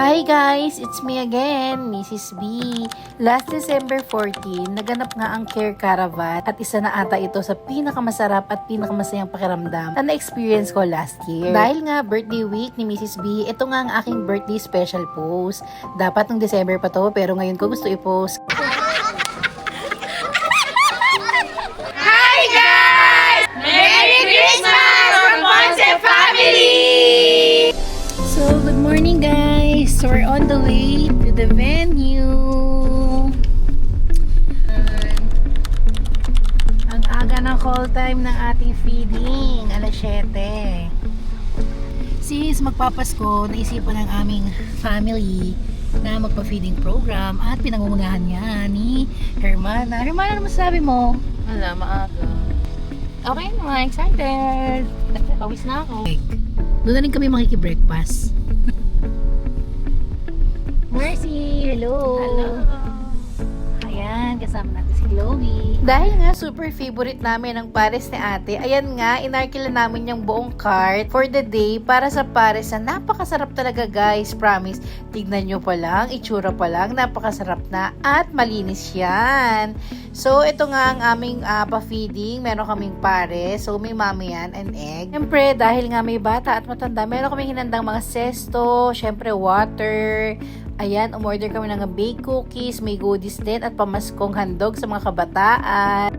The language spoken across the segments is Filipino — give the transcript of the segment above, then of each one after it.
Hi guys! It's me again, Mrs. B. Last December 14, naganap nga ang Care Caravan at isa na ata ito sa pinakamasarap at pinakamasayang pakiramdam na na-experience ko last year. Dahil nga birthday week ni Mrs. B, ito nga ang aking birthday special post. Dapat ng December pa to pero ngayon ko gusto i-post. Hi guys! Merry Christmas from Ponce Family! So, good morning guys! So, we're on the way to the venue. Ang aga ng call time ng ating feeding, alas 7. Since magpapasko, naisipan ng aming family na magpa-feeding program at pinangungunahan niya ni Hermana. Hermana, ano masasabi mo? Wala, maaga. Okay naman, excited. Pawis na ako. Doon na rin kami makikibreakfast. Mercy, hello! Hello. Ayan, kasama natin si Chloe. Dahil nga super favorite namin ang pares ni ate, ayan nga, inarkila namin yung buong cart for the day para sa pares na napakasarap talaga guys, promise. Tignan nyo pa lang, itsura pa lang, napakasarap na at malinis yan. So, ito nga ang aming pa-feeding. Meron kaming pares. So, may mami yan and egg. Siyempre, dahil nga may bata at matanda, meron kaming hinandang mga sesto, siyempre water. Ayan, umorder kami ng baked cookies, may goodies din at pamaskong handog sa mga kabataan.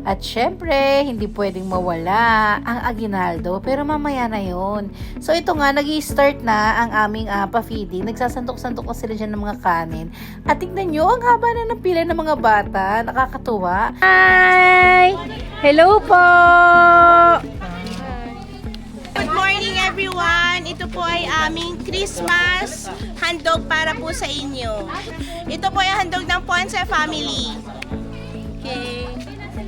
At syempre, hindi pwedeng mawala ang aginaldo, pero mamaya na yon. So ito nga, nag-i-start na ang aming pa-feeding. Nagsasandok-sandok na sila dyan ng mga kanin. At tignan nyo, ang haba na ng pila ng mga bata. Nakakatuwa. Hi! Hello po! Good morning everyone! Ito po ay aming Christmas handog para po sa inyo. Ito po ay handog ng Ponce Family. Okay.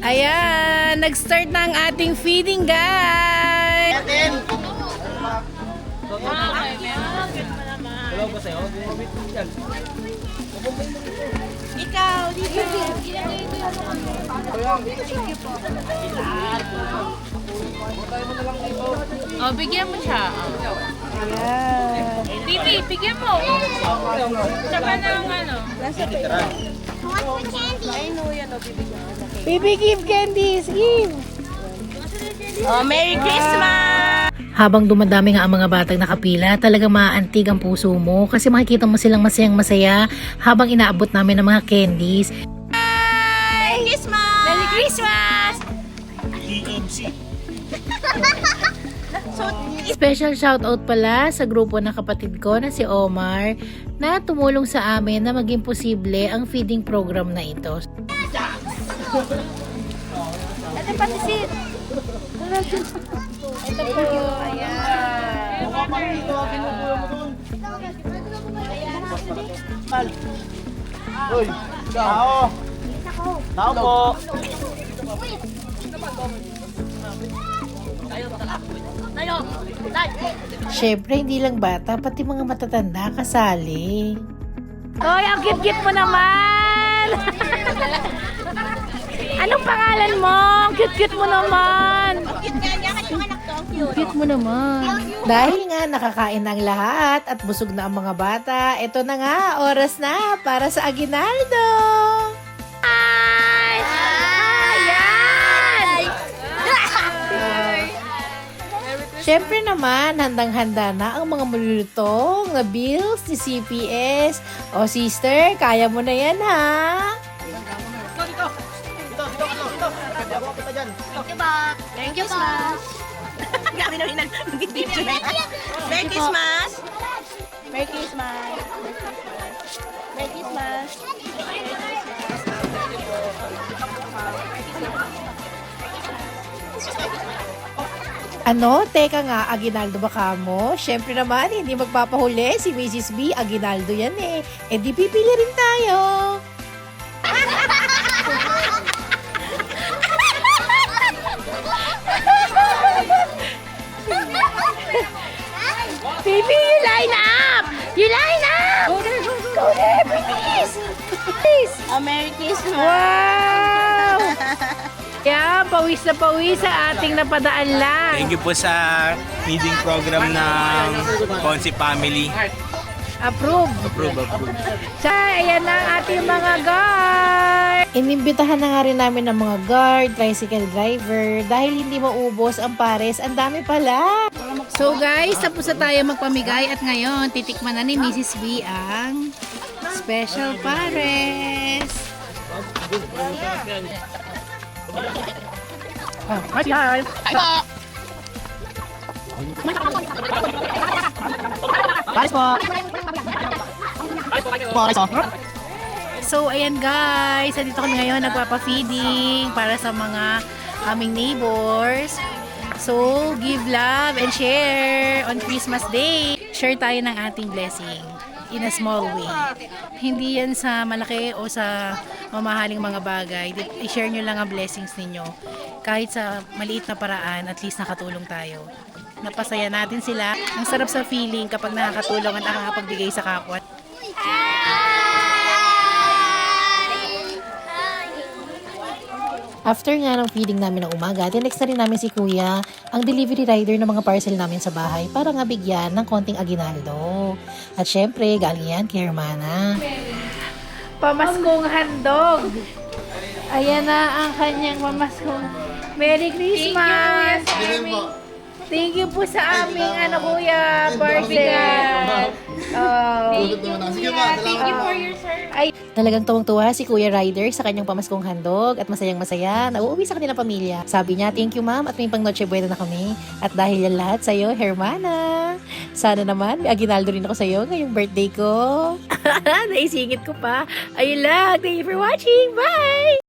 Ayan, nag-start na ang ating feeding, guys! Ikaw, dito. Oh, bigyan mo siya. Ayan. Bibi, bigyan mo. Saka ng ano. Baby, give candies! Give! Oh, Merry Christmas! Habang dumadami nga ang mga batang nakapila, talagang maaantig ang puso mo kasi makikita mo silang masayang masaya habang inaabot namin ng mga candies. Merry Christmas! Merry Christmas! Special shoutout pala sa grupo ng kapatid ko na si Omar na tumulong sa amin na maging posible ang feeding program na ito. Ate, patisit. Ito po, ayan. Uy, tao. Tao po. Syempre, hindi lang bata, pati mga matatanda kasali. Hoy, ang cute-cute mo naman! Anong pangalan mo? Ang cute-cute mo naman! Cute nga niya kasi yung anak to, ang cute. Cute mo naman. Dahil nga nakakain ng lahat at busog na ang mga bata, ito na nga, oras na para sa aginaldo. Ay! Ayan! Siyempre naman, handang-handa na ang mga malulutong na bills ni CPS. O sister, kaya mo na yan ha? Thank you po. Kami namin nag-video na. Merry Christmas! Merry Christmas! Merry Christmas! Ano? Teka nga, aginaldo ba ka mo? Siyempre naman, hindi magpapahuli si Mrs. B. Aginaldo yan eh. E di pipili rin tayo. Baby, you line up! You line up! Go there, please! Please! Oh, Merry Christmas! Wow! Kaya pawis na pawis sa ating napadaan lang. Thank you po sa feeding program ng Ponce Family. Approve. Approve. So, ayan na ang ating mga guard. Inimbitahan na nga rin namin ng mga guard, tricycle driver, dahil hindi maubos ang pares. Ang dami pala. So guys, tapos na tayo magpamigay at ngayon titikman na ni Mrs. V ang special pares. Paris po. Paris po. So, ayan guys, dito kami ngayon nagpapa-feeding para sa mga aming neighbors. So, give love and share on Christmas Day. Share tayo ng ating blessing in a small way. Hindi yan sa malaki o sa mamahaling mga bagay. I-share nyo lang ang blessings ninyo. Kahit sa maliit na paraan, at least nakatulong tayo. Napasaya natin sila. Ang sarap sa feeling kapag nakakatulong at nakakapagbigay sa kapwa. After nga ng feeding namin ng umaga, tinext na rin namin si Kuya, ang delivery rider ng mga parcel namin sa bahay para nga bigyan ng konting aginaldo. At syempre, galing yan kay Hermana. Pamaskong handog. Ayan na ang kanyang pamaskong. Merry Christmas! Thank you po sa aming Kuya, parcel. Thank you for your service. Ay, talagang tuwang-tuwa si Kuya Ryder sa kanyang pamaskong handog at masayang-masaya na uuwi sa kanilang pamilya. Sabi niya, thank you ma'am at may pang Noche Buena na kami. At dahil yan lahat sa'yo, Hermana. Sana naman may aginaldo rin ako sa'yo ngayong birthday ko. Naisingit ko pa. Ayun lang. Thank you for watching. Bye!